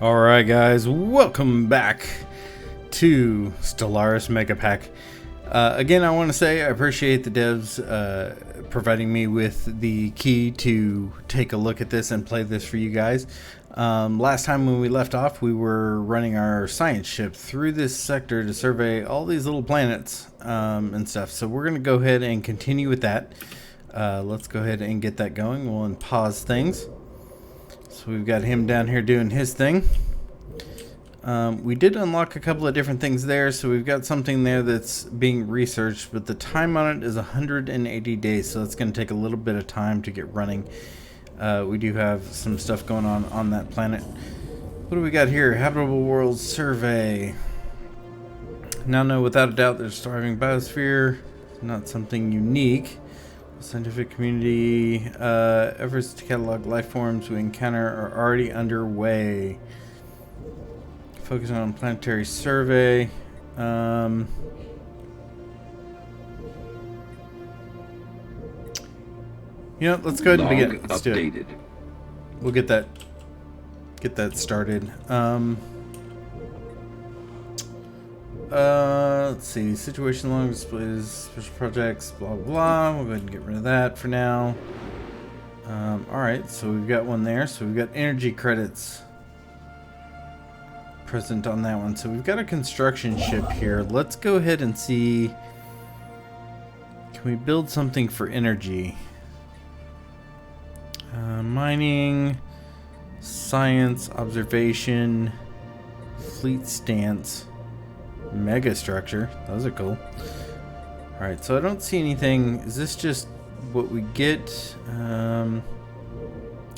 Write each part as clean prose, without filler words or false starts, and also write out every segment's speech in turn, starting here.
Alright guys, welcome back to Stellaris Mega Pack. Again, I want to say I appreciate the devs providing me with the key to take a look at this and play this for you guys. Last time when we left off, we were running our science ship through this sector to survey all these little planets and stuff. So we're going to go ahead and continue with that. Let's go ahead and get that going. We'll unpause things. So we've got him down here doing his thing. We did unlock a couple of different things there, so we've got something there that's being researched, but the time on it is 180 days, so it's going to take a little bit of time to get running. We do have some stuff going on that planet. What do we got here? Habitable World Survey. Now know without a doubt there's a thriving biosphere. Not something unique. Scientific community efforts to catalog life forms we encounter are already underway. Focusing on planetary survey. You know, let's go ahead and begin. Let's do it. We'll get that started. Let's see. Situation log displays special projects. Blah blah. We'll go ahead and get rid of that for now. All right. So we've got one there. So we've got energy credits present on that one. So we've got a construction ship here. Let's go ahead and see. Can we build something for energy? Mining, science, observation, fleet stance. Mega structure. Those are cool. Alright, so I don't see anything. Is this just what we get?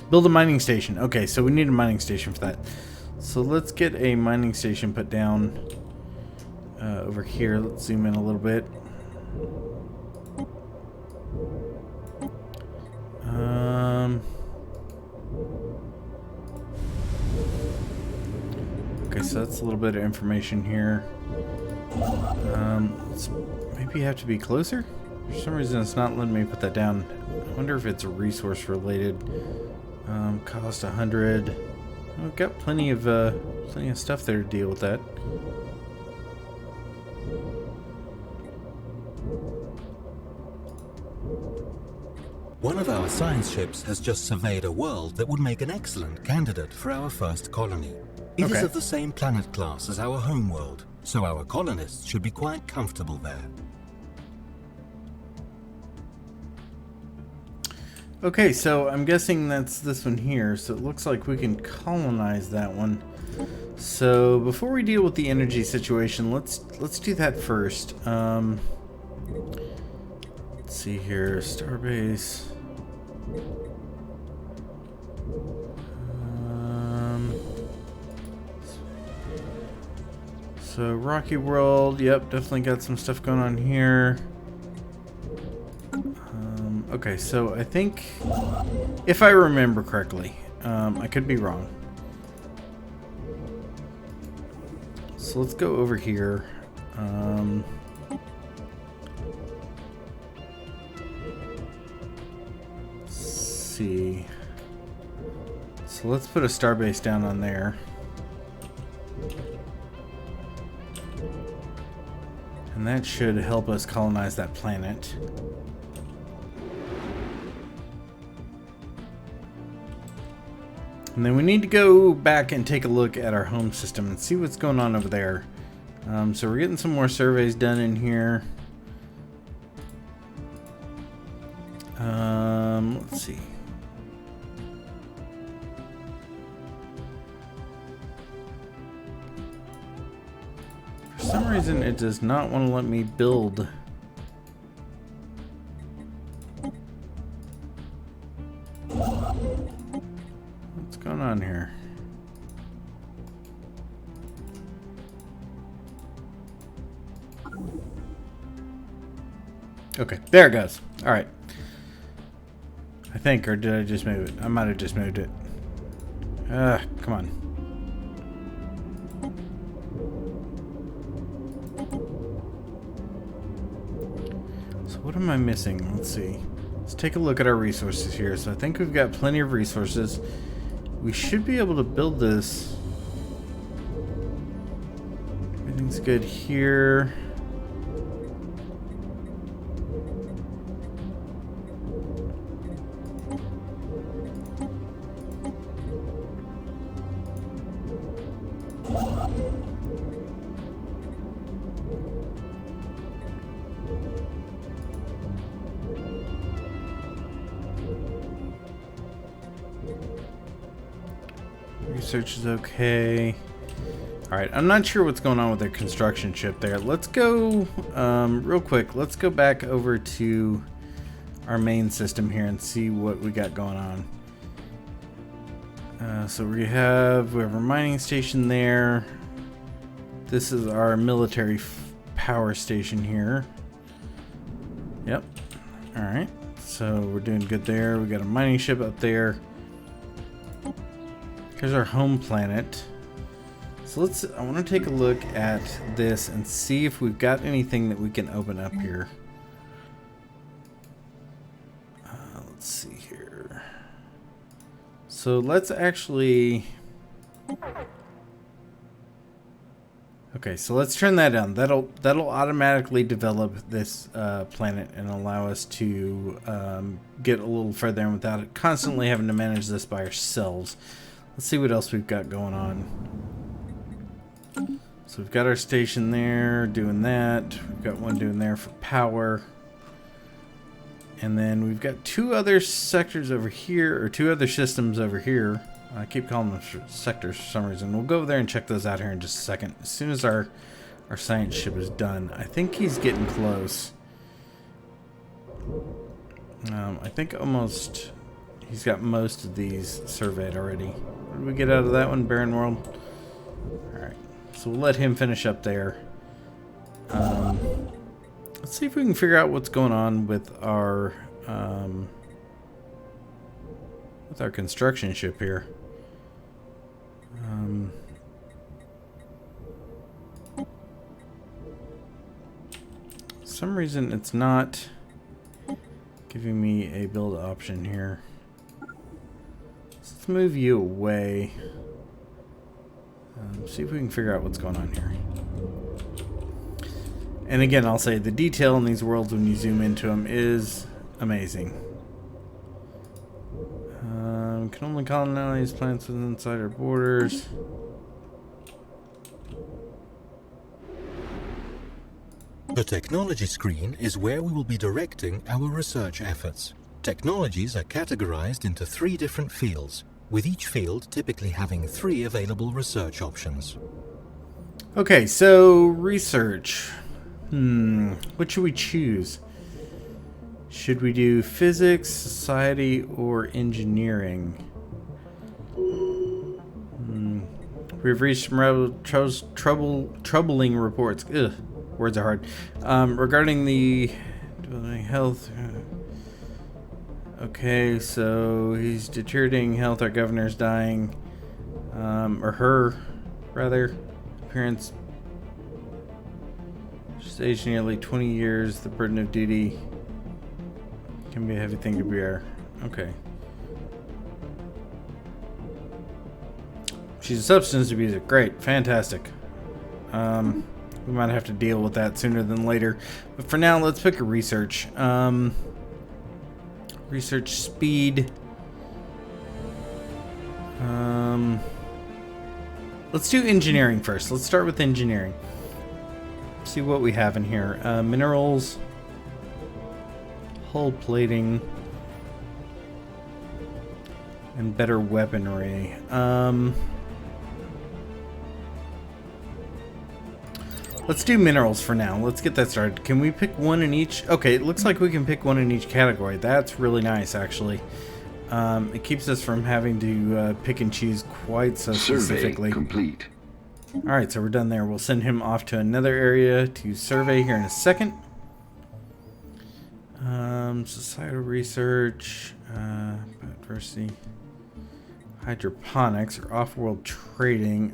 Build a mining station. Okay, so we need a mining station for that. So let's get a mining station put down over here. Let's zoom in a little bit. Okay, so that's a little bit of information here. Let's maybe have to be closer. For some reason, it's not letting me put that down. I wonder if it's resource related. Cost 100. We've got plenty of stuff there to deal with that. One of our science ships has just surveyed a world that would make an excellent candidate for our first colony. It is of the same planet class as our home world, so our colonists should be quite comfortable there. Okay, so I'm guessing that's this one here, so it looks like we can colonize that one. So before we deal with the energy situation, let's do that first. Let's see here, Starbase. So Rocky World, yep, definitely got some stuff going on here. Okay, so I think, if I remember correctly, I could be wrong. So let's go over here. Let's see. So let's put a starbase down on there. And that should help us colonize that planet. And then we need to go back and take a look at our home system and see what's going on over there. So we're getting some more surveys done in here. Let's see. For some reason, it does not want to let me build. What's going on here? Okay, there it goes. All right. I think, or did I just move it? I might have just moved it. Come on. So what am I missing? Let's see. Let's take a look at our resources here. So I think we've got plenty of resources. We should be able to build this Everything's good here. Research is okay. Alright, I'm not sure what's going on with their construction ship there. Let's go, real quick, let's go back over to our main system here and see what we got going on. So we have our mining station there. This is our military power station here. Yep. Alright, so we're doing good there. We got a mining ship up there. Here's our home planet. So I want to take a look at this and see if we've got anything that we can open up here. Let's see here. So let's actually... Okay, so let's turn that on. That'll automatically develop this planet and allow us to get a little further in without it constantly having to manage this by ourselves. Let's see what else we've got going on. So we've got our station there doing that. We've got one doing there for power. And then we've got two other sectors over here, or two other systems over here. I keep calling them sectors for some reason. We'll go over there and check those out here in just a second. As soon as our science ship is done. I think he's getting close. I think almost... He's got most of these surveyed already. What did we get out of that one? Barren World? Alright. So we'll let him finish up there. Let's see if we can figure out what's going on with our construction ship here. For some reason it's not giving me a build option here. Let's move you away. See if we can figure out what's going on here. And again, I'll say the detail in these worlds when you zoom into them is amazing. Can only colonize plants within inside our borders. The technology screen is where we will be directing our research efforts. Technologies are categorized into 3 different fields, with each field typically having 3 available research options. Okay, so research. What should we choose? Should we do physics, society, or engineering? We've reached some troubling reports. Ugh, words are hard. Regarding the health. Okay, so he's deteriorating health. Our governor's dying. Or her, rather. Appearance. She's aged nearly 20 years. The burden of duty can be a heavy thing to bear. Okay. She's a substance abuser. Great. Fantastic. We might have to deal with that sooner than later. But for now, let's pick a research. Research speed. Let's do engineering first. Let's start with engineering. See what we have in here. Minerals. Hull plating. And better weaponry. Let's do minerals for now. Let's get that started. Can we pick one in each? Okay, it looks like we can pick one in each category. That's really nice, actually. It keeps us from having to pick and choose quite so specifically. Survey complete. Alright, so we're done there. We'll send him off to another area to survey here in a second. Societal research, biodiversity, hydroponics, or off-world trading.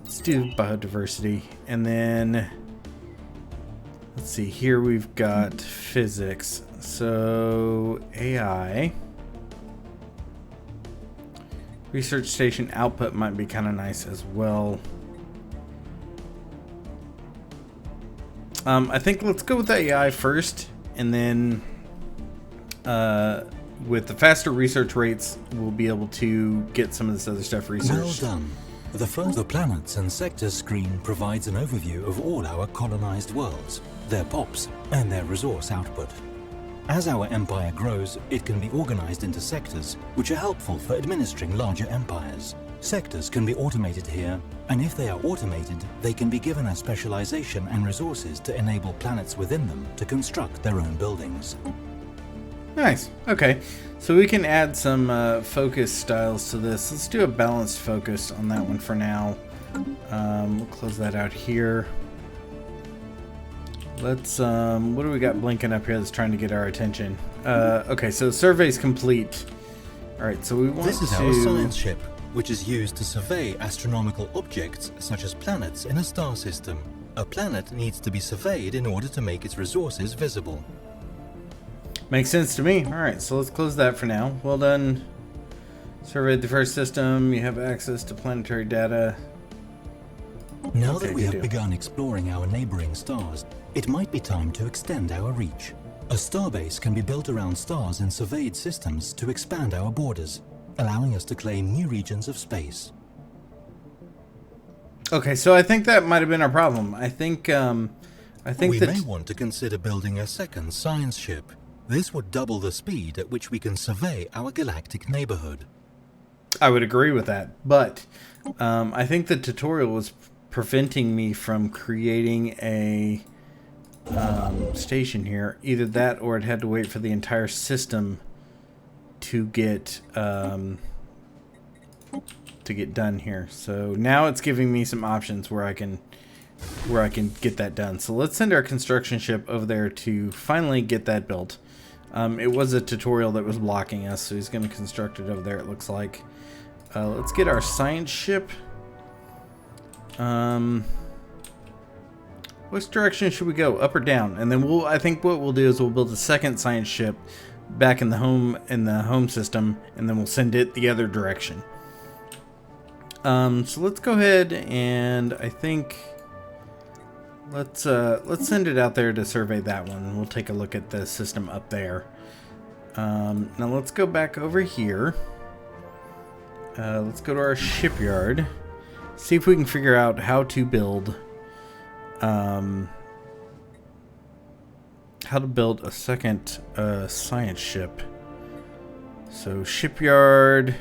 Let's do biodiversity, and then let's see. Here we've got physics. So AI. Research station output might be kind of nice as well. I think let's go with the AI first, and then with the faster research rates, we'll be able to get some of this other stuff researched. Well done. The planets and sectors screen provides an overview of all our colonized worlds, their POPs, and their resource output. As our empire grows, it can be organized into sectors, which are helpful for administering larger empires. Sectors can be automated here, and if they are automated, they can be given a specialization and resources to enable planets within them to construct their own buildings. Nice. Okay. So we can add some focus styles to this. Let's do a balanced focus on that one for now. We'll close that out here. Let's, what do we got blinking up here that's trying to get our attention? Okay, so survey's complete. Alright, so we want to... This is our science ship, which is used to survey astronomical objects such as planets in a star system. A planet needs to be surveyed in order to make its resources visible. Makes sense to me. Alright, so let's close that for now. Well done. Surveyed the first system. You have access to planetary data. Now that we have begun exploring our neighboring stars, it might be time to extend our reach. A starbase can be built around stars in surveyed systems to expand our borders, allowing us to claim new regions of space. Okay, so I think that might have been our problem. I think we may want to consider building a second science ship. This would double the speed at which we can survey our galactic neighborhood. I would agree with that, but I think the tutorial was preventing me from creating a station here. Either that, or it had to wait for the entire system to get done here. So now it's giving me some options where I can get that done. So let's send our construction ship over there to finally get that built. It was a tutorial that was blocking us, so he's going to construct it over there, it looks like. Let's get our science ship. Which direction should we go? Up or down? And then I think what we'll do is we'll build a second science ship back in the home system, and then we'll send it the other direction. So let's go ahead and I think let's send it out there to survey that one. We'll take a look at the system up there. Now let's go back over here. Let's go to our shipyard. See if we can figure out how to build a second science ship. So shipyard,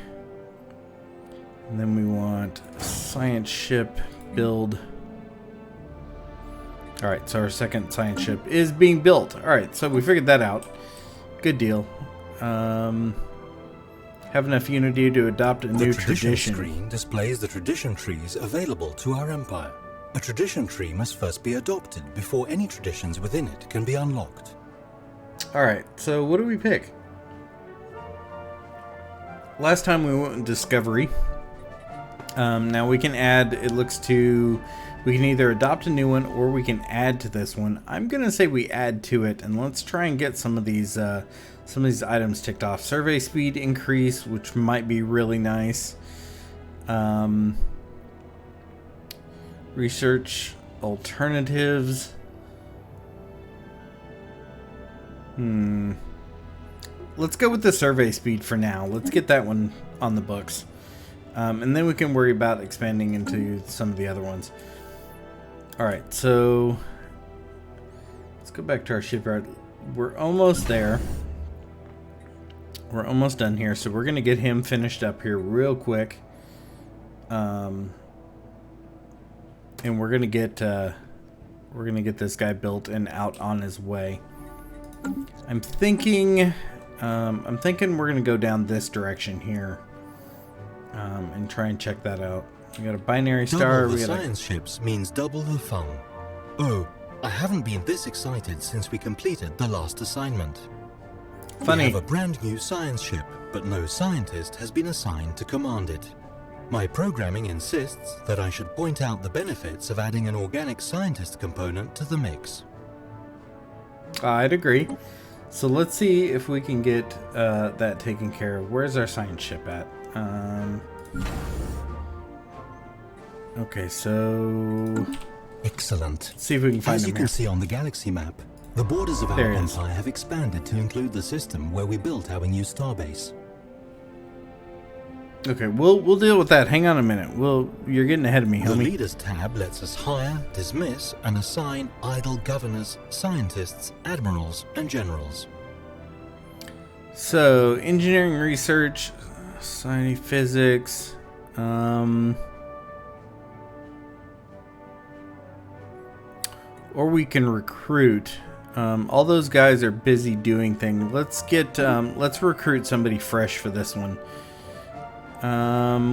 and then we want science ship build. Alright, so our second science ship is being built. Alright, so we figured that out. Good deal. Have enough unity to adopt a new tradition. The tradition screen displays the tradition trees available to our empire. A tradition tree must first be adopted before any traditions within it can be unlocked. Alright, so what do we pick? Last time we went in Discovery. Now we can add, we can either adopt a new one or we can add to this one. I'm going to say we add to it, and let's try and get some of these items ticked off. Survey speed increase, which might be really nice. Research alternatives. Let's go with the survey speed for now. Let's get that one on the books. And then we can worry about expanding into some of the other ones. Alright, so let's go back to our shipyard. We're almost there. We're almost done here, so we're going to get him finished up here real quick. And we're going to get this guy built and out on his way. I'm thinking we're going to go down this direction here. And try and check that out. We got a binary star. Double the science ships means double the fun. Oh, I haven't been this excited since we completed the last assignment. Funny. We have a brand new science ship, but no scientist has been assigned to command it. My programming insists that I should point out the benefits of adding an organic scientist component to the mix. I'd agree. So let's see if we can get that taken care of. Where's our science ship at? Okay, so... Excellent. Let's see if we can find As him you can here. see on the galaxy map, the borders of our There he is. empire have expanded to include the system where we built our new starbase. Okay, we'll deal with that. Hang on a minute. You're getting ahead of me, The homie. Leaders tab lets us hire, dismiss, and assign idle governors, scientists, admirals, and generals. So, engineering research, society physics, or we can recruit. All those guys are busy doing things. Let's recruit somebody fresh for this one.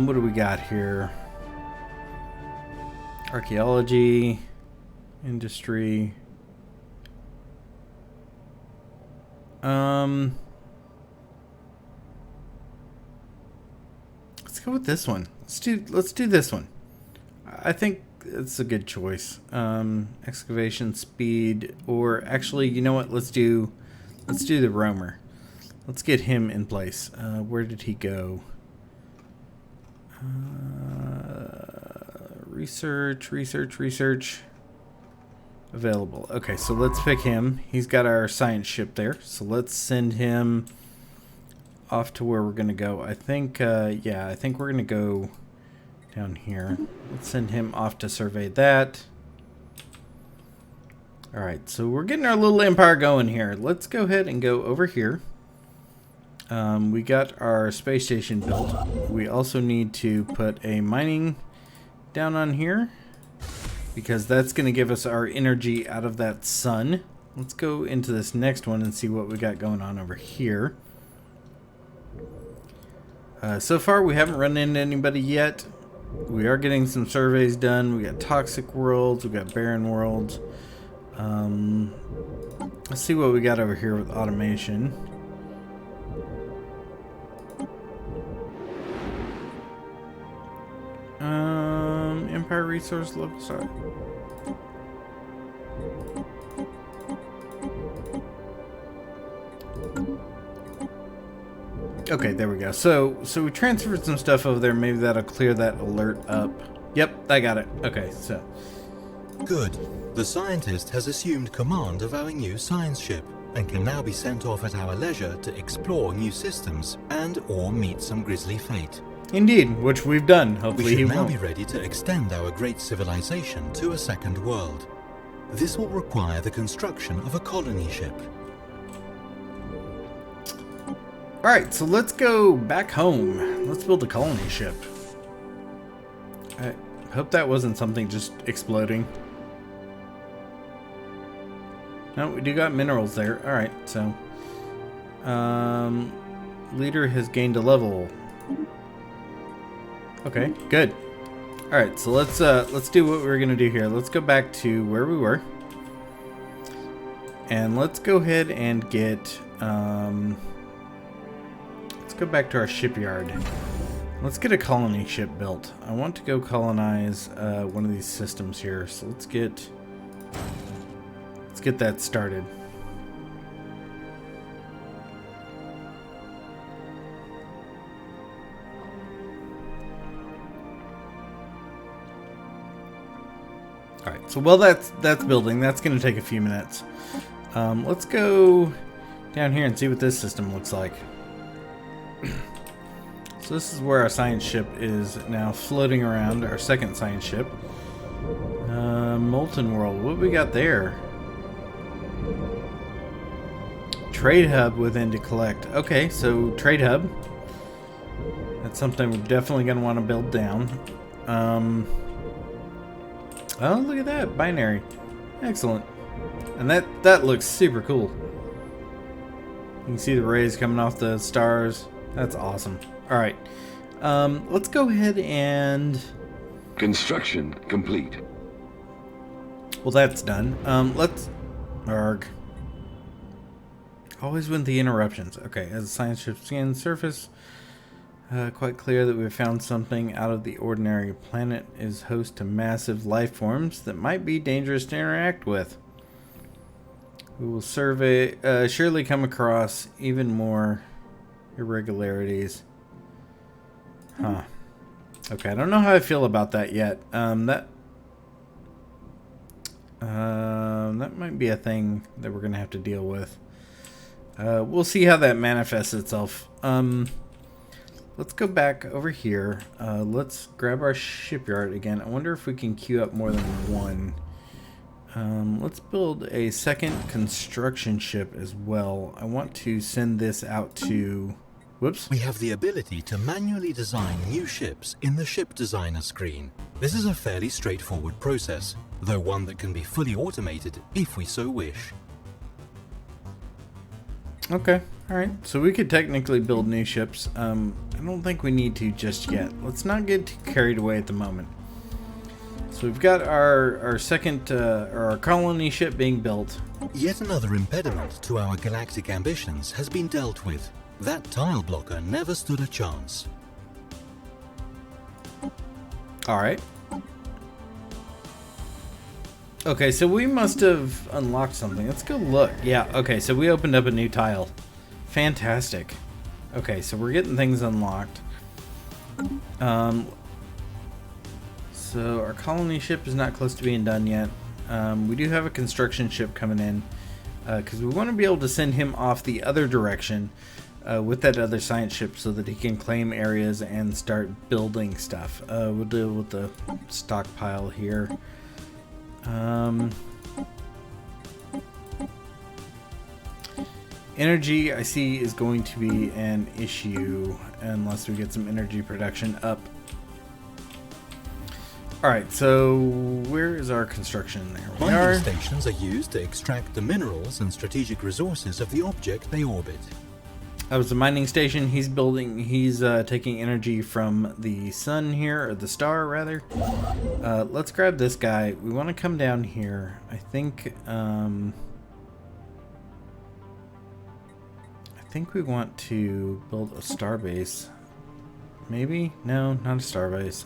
What do we got here? Archaeology, industry. Let's go with this one. Let's do this one. I think it's a good choice. Excavation speed, or actually, you know what? Let's do the roamer. Let's get him in place. Where did he go? Research. Available. Okay, so let's pick him. He's got our science ship there. So let's send him off to where we're going to go. I think, yeah, I think we're going to go down here. Let's send him off to survey that. Alright, so we're getting our little empire going here. Let's go ahead and go over here. We got our space station built. We also need to put a mining down on here, because that's going to give us our energy out of that sun. Let's go into this next one and see what we got going on over here. So far, we haven't run into anybody yet. We are getting some surveys done. We got toxic worlds. We got barren worlds. Let's see what we got over here with automation. Empire resource local. Sorry. Okay, there we go. So we transferred some stuff over there. Maybe that'll clear that alert up. Yep, I got it. Okay, so. Good. The scientist has assumed command of our new science ship and can now be sent off at our leisure to explore new systems and or meet some grisly fate. Indeed, which we've done. Hopefully We he should now won't. be ready to extend our great civilization to a second world. This will require the construction of a colony ship. Alright, so let's go back home. Let's build a colony ship. I hope that wasn't something just exploding. No, we do got minerals there. Alright, so leader has gained a level. Okay, good. Alright, so let's do what we're gonna do here. Let's go back to where we were. And let's go ahead and get let's go back to our shipyard. Let's get a colony ship built. I want to go colonize one of these systems here. So let's get that started. Alright, so while that's building, that's going to take a few minutes. Let's go down here and see what this system looks like. So this is where our science ship is now floating around, our second science ship. Molten World, what we got there? Trade hub within to collect. Okay, so trade hub. That's something we're definitely going to want to build down. Oh, look at that. Binary. Excellent. And that looks super cool. You can see the rays coming off the stars. That's awesome. Alright. Let's go ahead and... Construction complete. Well, that's done. Let's... Arg. Always with the interruptions. Okay, as the science ship scans the surface, quite clear that we've found something out of the ordinary. Planet is host to massive life forms that might be dangerous to interact with. We will surely come across even more irregularities. Huh. Okay, I don't know how I feel about that yet. That might be a thing that we're gonna have to deal with. We'll see how that manifests itself. Let's go back over here. Let's grab our shipyard again. I wonder if we can queue up more than one. Let's build a second construction ship as well. I want to send this out to... Whoops. We have the ability to manually design new ships in the ship designer screen. This is a fairly straightforward process, though one that can be fully automated if we so wish. Okay, alright. So we could technically build new ships. I don't think we need to just yet. Let's not get too carried away at the moment. So we've got our second, or our colony ship being built. Yet another impediment to our galactic ambitions has been dealt with. That tile blocker never stood a chance. Alright. Okay, so we must have unlocked something. Let's go look. Yeah, okay, so we opened up a new tile. Fantastic. Okay, so we're getting things unlocked. So our colony ship is not close to being done yet. We do have a construction ship coming in, because we want to be able to send him off the other direction with that other science ship so that he can claim areas and start building stuff. We'll deal with the stockpile here. Energy, I see, is going to be an issue unless we get some energy production up. Alright, so where is our construction there? Mining stations are used to extract the minerals and strategic resources of the object they orbit. That was the mining station. He's taking energy from the sun here, or the star rather. Let's grab this guy. We want to come down here. I think we want to build a star base. Maybe? No, not a star base.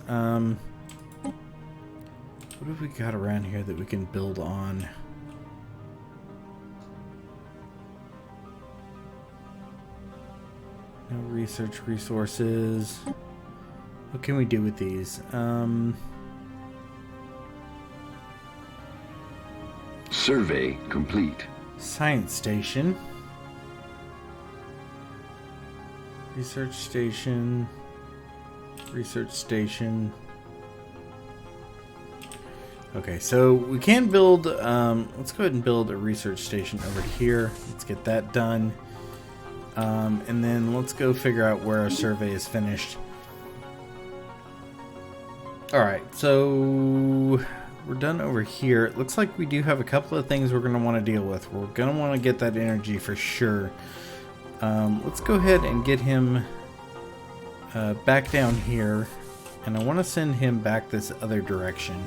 What have we got around here that we can build on? No research resources. What can we do with these? Survey complete. Science station. Research station. Research station. Okay, so we can build, let's go ahead and build a research station over here. Let's get that done. And then let's go figure out where our survey is finished. Alright, so we're done over here. It looks like we do have a couple of things we're going to want to deal with. We're going to want to get that energy for sure. Let's go ahead and get him back down here. And I want to send him back this other direction.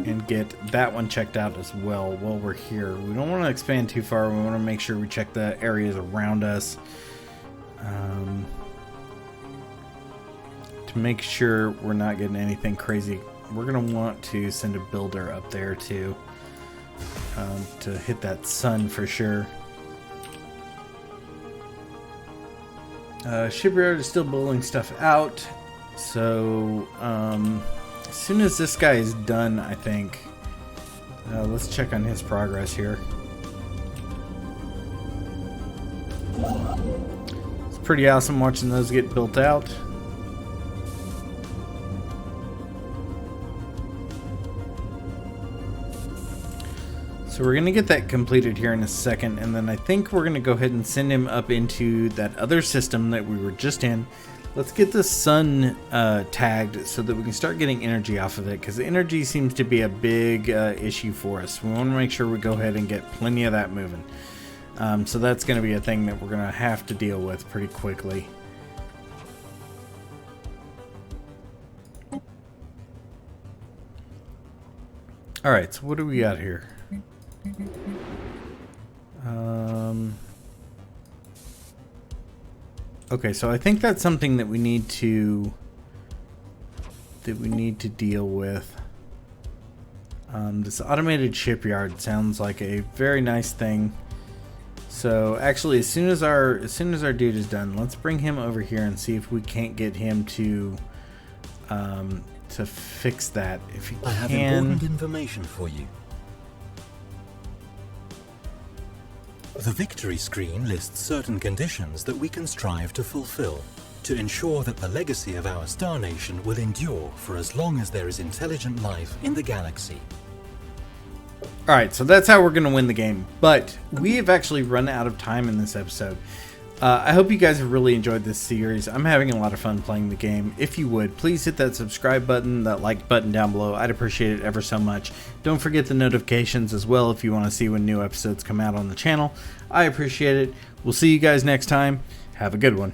And get that one checked out as well while we're here. We don't want to expand too far. We want to make sure we check the areas around us to make sure we're not getting anything crazy. We're going to want to send a builder up there too to hit that sun for sure. Shipyard is still building stuff out, so as soon as this guy is done, I think, let's check on his progress here. It's pretty awesome watching those get built out. So we're going to get that completed here in a second, and then I think we're going to go ahead and send him up into that other system that we were just in. Let's get the sun tagged so that we can start getting energy off of it, because the energy seems to be a big issue for us. We want to make sure we go ahead and get plenty of that moving. So that's going to be a thing that we're going to have to deal with pretty quickly. Alright, so what do we got here? Okay, so I think that's something that we need to deal with. This automated shipyard sounds like a very nice thing. So actually, as soon as our dude is done, let's bring him over here and see if we can't get him to fix that. If he I have can. important information for you. The victory screen lists certain conditions that we can strive to fulfill to ensure that the legacy of our star nation will endure for as long as there is intelligent life in the galaxy. Alright, so that's how we're going to win the game. But we have actually run out of time in this episode. I hope you guys have really enjoyed this series. I'm having a lot of fun playing the game. If you would, please hit that subscribe button, that like button down below. I'd appreciate it ever so much. Don't forget the notifications as well if you want to see when new episodes come out on the channel. I appreciate it. We'll see you guys next time. Have a good one.